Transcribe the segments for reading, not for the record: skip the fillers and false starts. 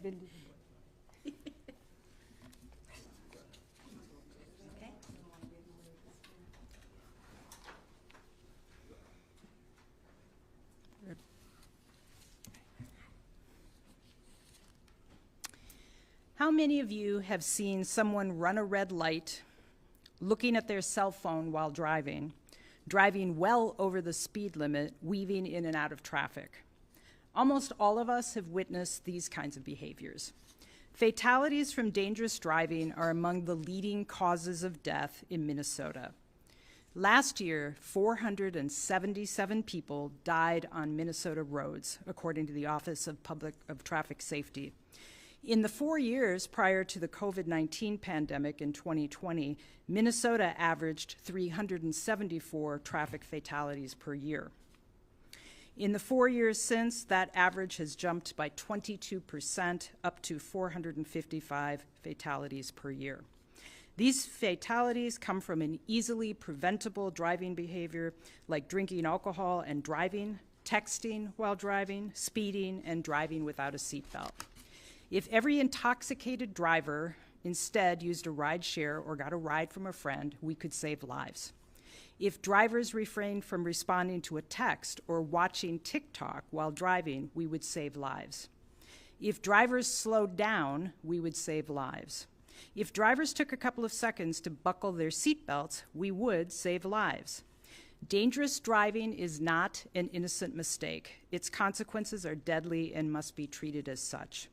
Windy. Okay. How many of you have seen someone run a red light, looking at their cell phone while driving, driving well over the speed limit, weaving in and out of traffic? Almost all of us have witnessed these kinds of behaviors. Fatalities from dangerous driving are among the leading causes of death in Minnesota. Last year, 477 people died on Minnesota roads, according to the Office of Traffic Safety. In the 4 years prior to the COVID-19 pandemic in 2020, Minnesota averaged 374 traffic fatalities per year. In the 4 years since, that average has jumped by 22%, up to 455 fatalities per year. These fatalities come from an easily preventable driving behavior like drinking alcohol and driving, texting while driving, speeding, and driving without a seatbelt. If every intoxicated driver instead used a ride share or got a ride from a friend, we could save lives. If drivers refrained from responding to a text or watching TikTok while driving, we would save lives. If drivers slowed down, we would save lives. If drivers took a couple of seconds to buckle their seatbelts, we would save lives. Dangerous driving is not an innocent mistake. Its consequences are deadly and must be treated as such.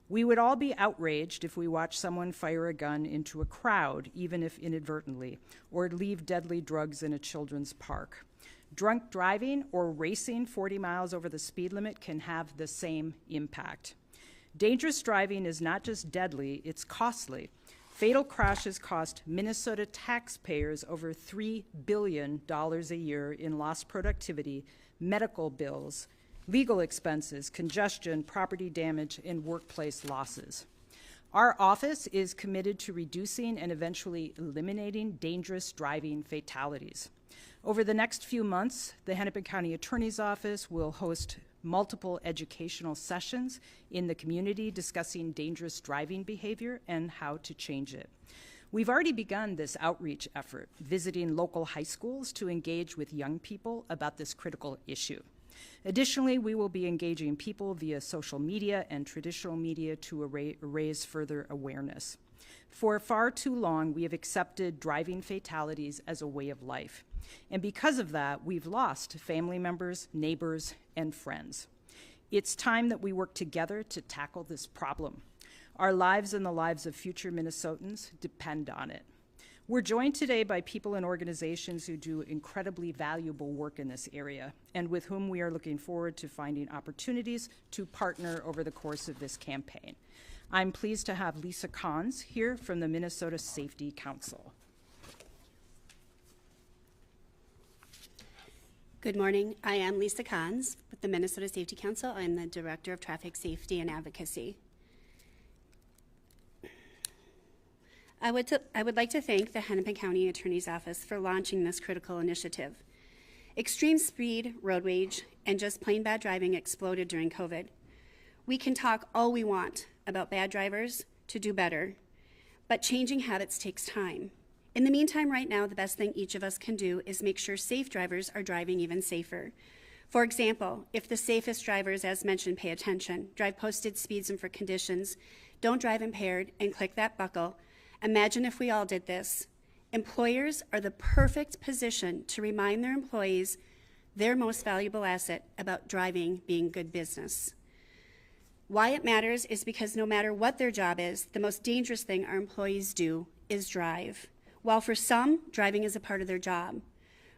We would all be outraged if we watched someone fire a gun into a crowd, even if inadvertently, or leave deadly drugs in a children's park. Drunk driving or racing 40 miles over the speed limit can have the same impact. Dangerous driving is not just deadly, it's costly. Fatal crashes cost Minnesota taxpayers over $3 billion a year in lost productivity, medical bills, legal expenses, congestion, property damage, and workplace losses. Our office is committed to reducing and eventually eliminating dangerous driving fatalities. Over the next few months, the Hennepin County Attorney's Office will host multiple educational sessions in the community discussing dangerous driving behavior and how to change it. We've already begun this outreach effort, visiting local high schools to engage with young people about this critical issue. Additionally, we will be engaging people via social media and traditional media to raise further awareness. For far too long, we have accepted driving fatalities as a way of life. And because of that, we've lost family members, neighbors, and friends. It's time that we work together to tackle this problem. Our lives and the lives of future Minnesotans depend on it. We're joined today by people and organizations who do incredibly valuable work in this area, and with whom we are looking forward to finding opportunities to partner over the course of this campaign. I'm pleased to have Lisa Kahns here from the Minnesota Safety Council. Good morning. I am Lisa Kahns with the Minnesota Safety Council. I'm the Director of Traffic Safety and Advocacy. I would like to thank the Hennepin County Attorney's Office for launching this critical initiative. Extreme speed, road rage, and just plain bad driving exploded during COVID. We can talk all we want about bad drivers to do better, but changing habits takes time. In the meantime, right now, the best thing each of us can do is make sure safe drivers are driving even safer. For example, if the safest drivers, as mentioned, pay attention, drive posted speeds and for conditions, don't drive impaired, and click that buckle, imagine if we all did this. Employers are the perfect position to remind their employees their most valuable asset about driving being good business. Why it matters is because no matter what their job is, the most dangerous thing our employees do is drive. While for some, driving is a part of their job.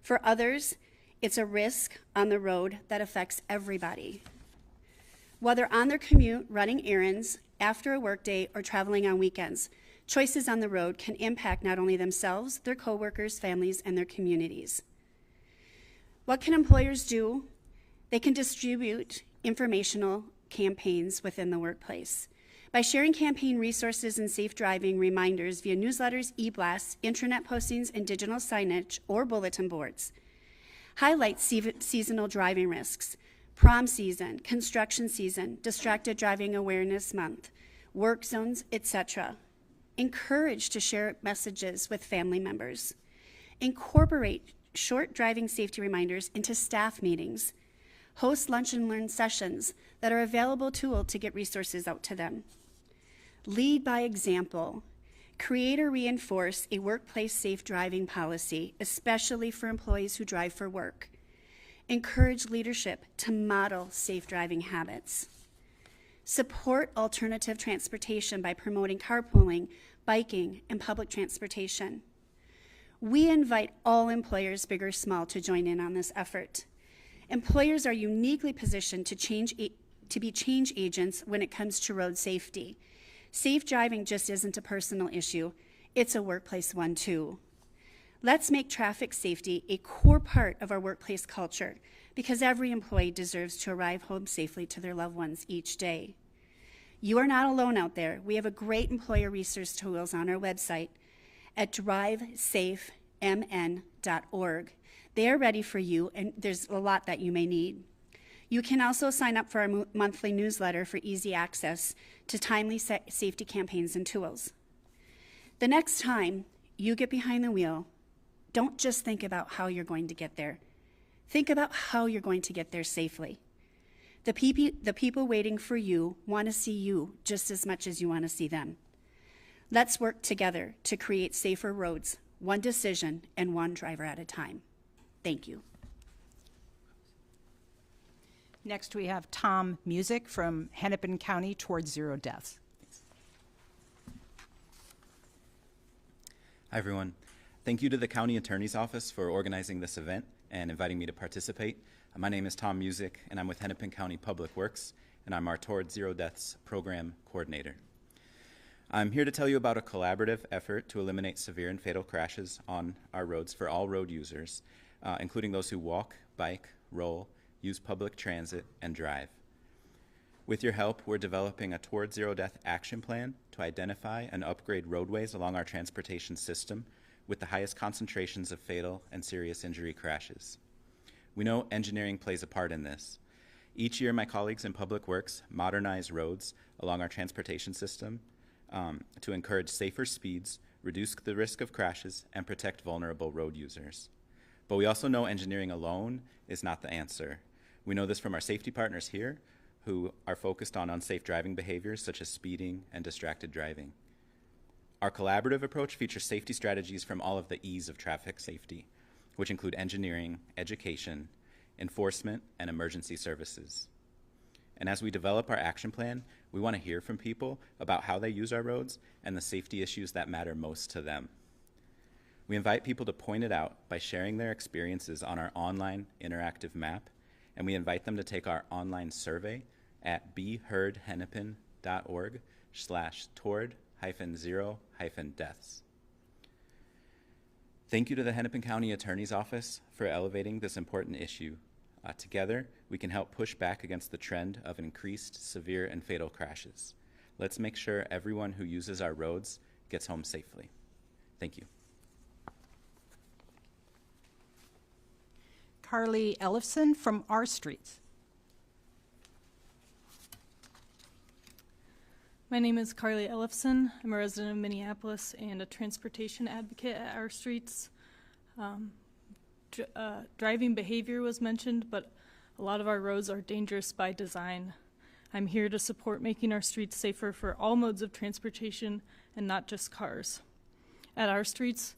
For others, it's a risk on the road that affects everybody. Whether on their commute, running errands, after a workday, or traveling on weekends, choices on the road can impact not only themselves, their coworkers, families, and their communities. What can employers do? They can distribute informational campaigns within the workplace. By sharing campaign resources and safe driving reminders via newsletters, e-blasts, intranet postings, and digital signage or bulletin boards. Highlight seasonal driving risks. prom season, construction season, distracted driving awareness month, work zones, etc. Encourage to share messages with family members. Incorporate short driving safety reminders into staff meetings. Host lunch and learn sessions that are available tool to get resources out to them. Lead by example. Create or reinforce a workplace safe driving policy, especially for employees who drive for work. Encourage leadership to model safe driving habits. Support alternative transportation by promoting carpooling, biking, and public transportation. We invite all employers, big or small, to join in on this effort. Employers are uniquely positioned to be change agents when it comes to road safety. Safe driving just isn't a personal issue, it's a workplace one too. Let's make traffic safety a core part of our workplace culture, because every employee deserves to arrive home safely to their loved ones each day. You are not alone out there. We have a great employer resource tools on our website at drivesafemn.org. They are ready for you, and there's a lot that you may need. You can also sign up for our monthly newsletter for easy access to timely safety campaigns and tools. The next time you get behind the wheel, don't just think about how you're going to get there. Think about how you're going to get there safely. The people waiting for you want to see you just as much as you want to see them. Let's work together to create safer roads, one decision and one driver at a time. Thank you. Next, we have Tom Music from Hennepin County Towards Zero Deaths. Hi, everyone. Thank you to the County Attorney's Office for organizing this event and inviting me to participate. My name is Tom Music, and I'm with Hennepin County Public Works, and I'm our Towards Zero Deaths program coordinator. I'm here to tell you about a collaborative effort to eliminate severe and fatal crashes on our roads for all road users, including those who walk, bike, roll, use public transit, and drive. With your help, we're developing a Towards Zero Death action plan to identify and upgrade roadways along our transportation system with the highest concentrations of fatal and serious injury crashes. We know engineering plays a part in this. Each year, my colleagues in Public Works modernize roads along our transportation system to encourage safer speeds, reduce the risk of crashes, and protect vulnerable road users. But we also know engineering alone is not the answer. We know this from our safety partners here, who are focused on unsafe driving behaviors such as speeding and distracted driving. Our collaborative approach features safety strategies from all of the E's of traffic safety, which include engineering, education, enforcement, and emergency services. And as we develop our action plan, we want to hear from people about how they use our roads and the safety issues that matter most to them. We invite people to point it out by sharing their experiences on our online interactive map, and we invite them to take our online survey at beheardhennepin.org/toward-0-deaths. Thank you to the Hennepin County Attorney's Office for elevating this important issue. Together, we can help push back against the trend of increased severe and fatal crashes. Let's make sure everyone who uses our roads gets home safely. Thank you. Carly Ellefson from Our Streets. My name is Carly Ellefson. I'm a resident of Minneapolis and a transportation advocate at Our Streets. Driving behavior was mentioned, but a lot of our roads are dangerous by design. I'm here to support making our streets safer for all modes of transportation and not just cars. At Our Streets,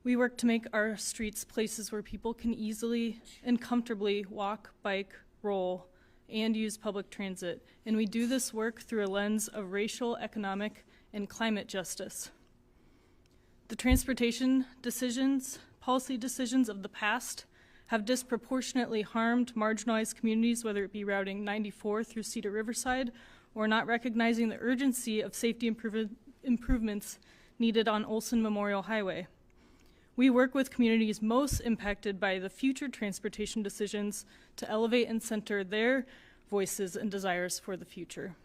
we work to make our streets places where people can easily and comfortably walk, bike, roll, and use public transit. And we do this work through a lens of racial, economic, and climate justice. The transportation decisions, policy decisions of the past have disproportionately harmed marginalized communities, whether it be routing 94 through Cedar Riverside or not recognizing the urgency of safety improvements needed on Olson Memorial Highway. We work with communities most impacted by the future transportation decisions to elevate and center their voices and desires for the future.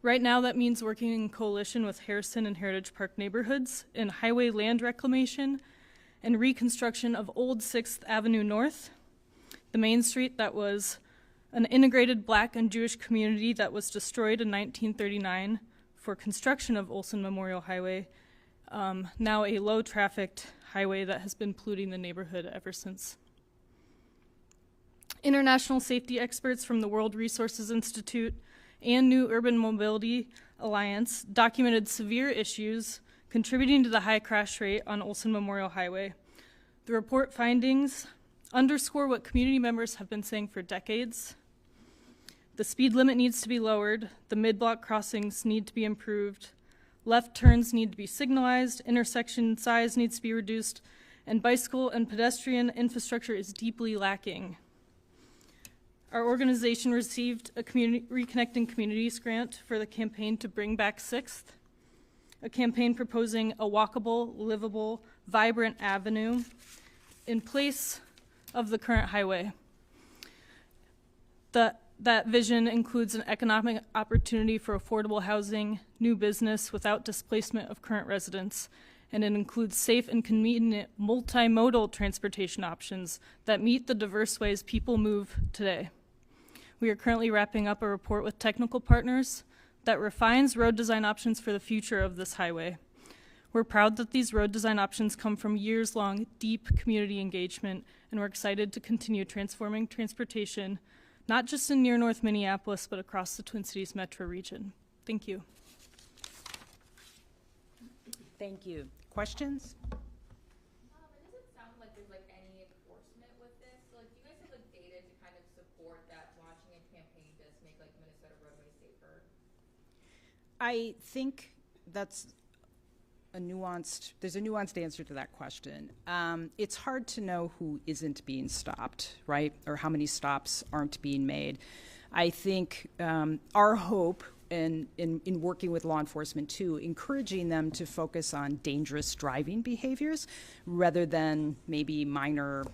Right now, that means working in coalition with Harrison and Heritage Park neighborhoods in highway land reclamation and reconstruction of Old 6th Avenue North, The main street that was an integrated Black and Jewish community that was destroyed in 1939 for construction of Olson Memorial Highway, now a low-trafficked highway that has been polluting the neighborhood ever since. International safety experts from the World Resources Institute and New Urban Mobility Alliance documented severe issues contributing to the high crash rate on Olson Memorial Highway. The report findings underscore what community members have been saying for decades. The speed limit needs to be lowered, the mid-block crossings need to be improved, left turns need to be signalized, intersection size needs to be reduced, and bicycle and pedestrian infrastructure is deeply lacking. Our organization received a Reconnecting Communities grant for the campaign to bring back 6th, a campaign proposing a walkable, livable, vibrant avenue in place of the current highway. That vision includes an economic opportunity for affordable housing, new business without displacement of current residents, and it includes safe and convenient multimodal transportation options that meet the diverse ways people move today. We are currently wrapping up a report with technical partners that refines road design options for the future of this highway. We're proud that these road design options come from years-long, deep community engagement, and we're excited to continue transforming transportation, not just in near North Minneapolis, but across the Twin Cities metro region. Thank you. Thank you. Questions? It doesn't sound like there's like any enforcement with this. So, like, do you guys have like data to kind of support that launching a campaign does make like Minnesota roadways safer? I think that's there's a nuanced answer to that question. It's hard to know who isn't being stopped, right? Or how many stops aren't being made. I think our hope in working with law enforcement too, encouraging them to focus on dangerous driving behaviors rather than maybe minor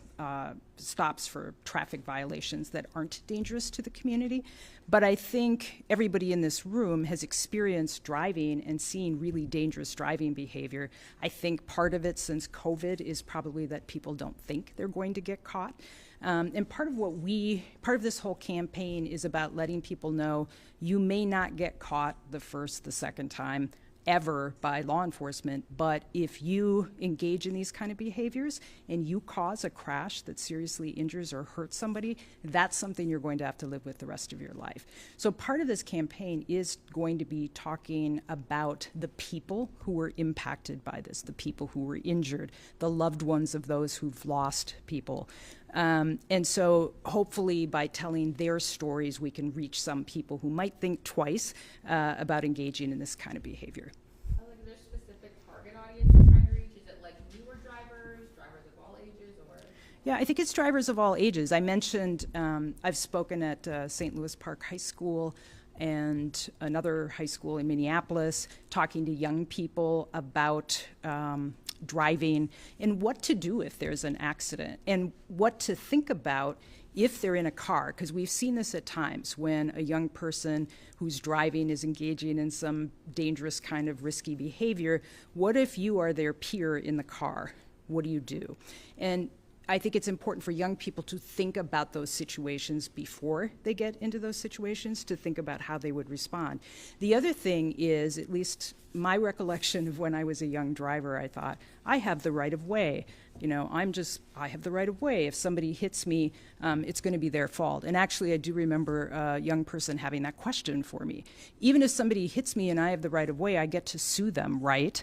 stops for traffic violations that aren't dangerous to the community. But I think everybody in this room has experienced driving and seeing really dangerous driving behavior. I think part of it since COVID is probably that people don't think they're going to get caught. And part of this whole campaign is about letting people know you may not get caught the first, the second time ever by law enforcement, but if you engage in these kind of behaviors and you cause a crash that seriously injures or hurts somebody, that's something you're going to have to live with the rest of your life. So part of this campaign is going to be talking about the people who were impacted by this, the people who were injured, the loved ones of those who've lost people. And so hopefully by telling their stories, we can reach some people who might think twice about engaging in this kind of behavior. Like, is there a specific target audience you're trying to reach? Is it like newer drivers of all ages, or? Yeah, I think it's drivers of all ages. I mentioned I've spoken at St. Louis Park High School and another high school in Minneapolis, talking to young people about driving and what to do if there's an accident and what to think about if they're in a car, because we've seen this at times when a young person who's driving is engaging in some dangerous kind of risky behavior. What if you are their peer in the car? What do you do? And I think it's important for young people to think about those situations before they get into those situations, to think about how they would respond. The other thing is, at least my recollection of when I was a young driver, I thought, I have the right of way. You know, I have the right of way. If somebody hits me, it's going to be their fault. And actually, I do remember a young person having that question for me. Even if somebody hits me and I have the right of way, I get to sue them, right?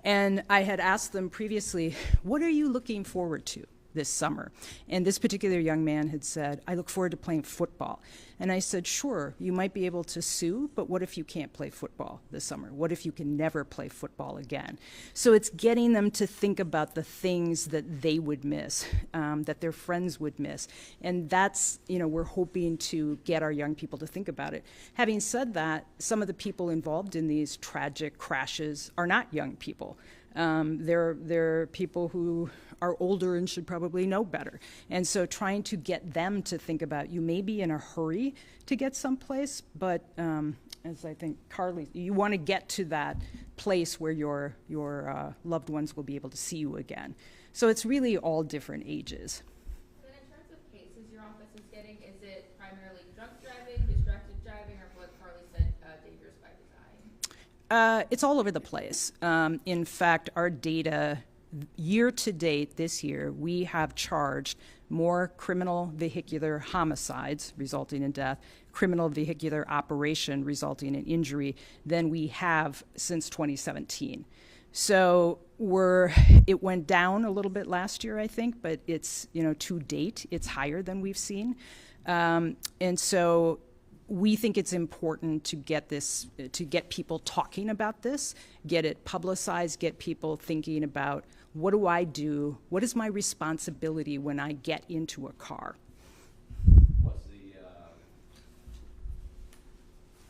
And I had asked them previously, what are you looking forward to this summer? And this particular young man had said, I look forward to playing football. And I said, sure, you might be able to sue, but what if you can't play football this summer? What if you can never play football again? So it's getting them to think about the things that they would miss, that their friends would miss. And that's, we're hoping to get our young people to think about it. Having said that, some of the people involved in these tragic crashes are not young people. They're people who are older and should probably know better. And so trying to get them to think about, you may be in a hurry to get someplace, but as I think Carly, you want to get to that place where your loved ones will be able to see you again. So it's really all different ages. And then in terms of cases your office primarily drunk driving, distracted driving, or what Carly said, dangerous by design? It's all over the place. In fact, our data year to date this year, we have charged more criminal vehicular homicides resulting in death, criminal vehicular operation resulting in injury than we have since 2017. So it went down a little bit last year, I think, but it's, to date, it's higher than we've seen. And so we think it's important to get people talking about this, get it publicized, get people thinking about what do I do? What is my responsibility when I get into a car? What's the,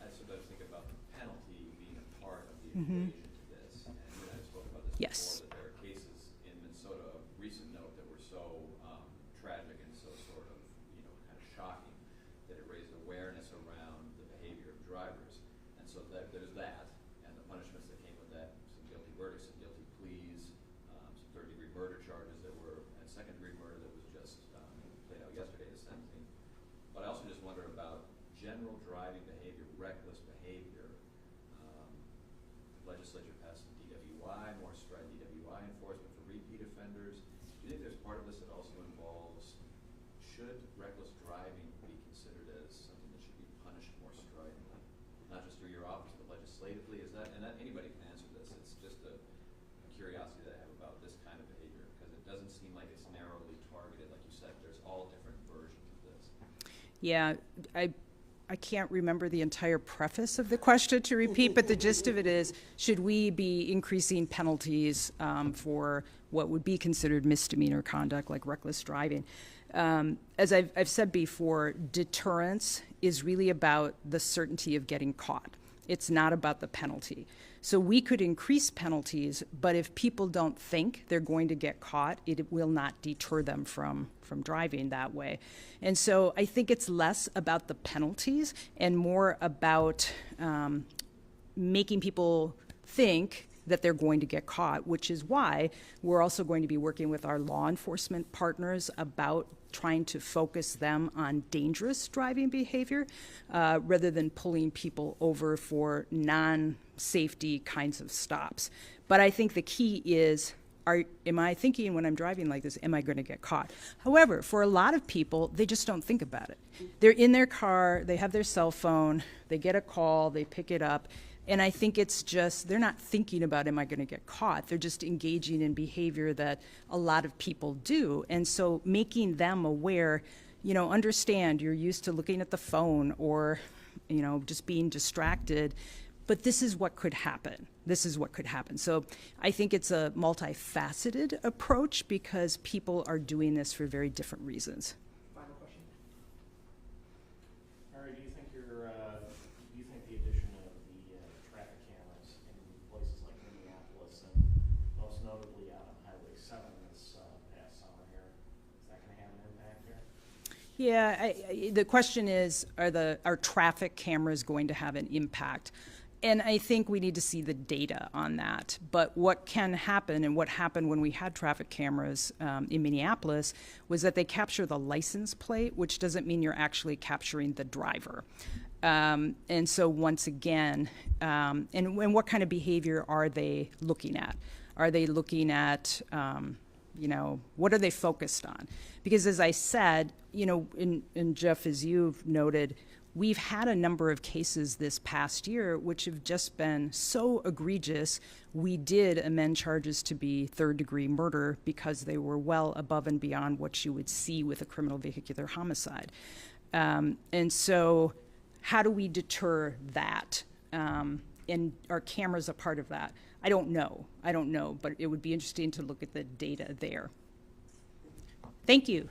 I sometimes think about the penalty being a part of the equation to this. And you and I spoke about this Yes. before, that there are cases in Minnesota of recent note that were so tragic and so sort of, kind of shocking that it raised awareness around the behavior of drivers. And so there's that, and the punishments that came with that, some guilty verdicts, some guilty pleas, some third-degree murder charges that were, and second-degree murder that was just played out yesterday, the sentencing. But I also just wonder about general driving behavior, reckless behavior. Legislature passed some DWI, more stride DWI enforcement for repeat offenders. Do you think there's part of this that also involves, should reckless driving be considered as something that should be punished more stridently? Not just through your office, but legislatively? Is that, and that anybody can answer this, it's just a curiosity that I have about this kind of behavior, because it doesn't seem like it's narrowly targeted. Like you said, there's all different versions of this. Yeah, I can't remember the entire preface of the question to repeat, but the gist of it is, should we be increasing penalties for what would be considered misdemeanor conduct like reckless driving? As I've said before, deterrence is really about the certainty of getting caught. It's not about the penalty. So we could increase penalties, but if people don't think they're going to get caught, it will not deter them from driving that way. And so I think it's less about the penalties and more about making people think that they're going to get caught, which is why we're also going to be working with our law enforcement partners about trying to focus them on dangerous driving behavior rather than pulling people over for non-safety kinds of stops. But I think the key is, am I thinking when I'm driving like this, am I going to get caught? However, for a lot of people, they just don't think about it. They're in their car, they have their cell phone, they get a call, they pick it up, and I think it's just, they're not thinking about, am I going to get caught? They're just engaging in behavior that a lot of people do. And so making them aware, understand you're used to looking at the phone or, just being distracted, but this is what could happen. This is what could happen. So I think it's a multifaceted approach because people are doing this for very different reasons. Final question. Mary, do you think the addition of the traffic cameras in places like Minneapolis and most notably out on Highway 7 this past summer here, is that going to have an impact here? Yeah, the question is, are traffic cameras going to have an impact? And I think we need to see the data on that. But what can happen, and what happened when we had traffic cameras in Minneapolis, was that they capture the license plate, which doesn't mean you're actually capturing the driver. And so once again, and what kind of behavior are they looking at? Are they looking at, what are they focused on? Because as I said, and Jeff, as you've noted, we've had a number of cases this past year which have just been so egregious, we did amend charges to be third-degree murder because they were well above and beyond what you would see with a criminal vehicular homicide. And so how do we deter that? And are cameras a part of that? I don't know, but it would be interesting to look at the data there. Thank you.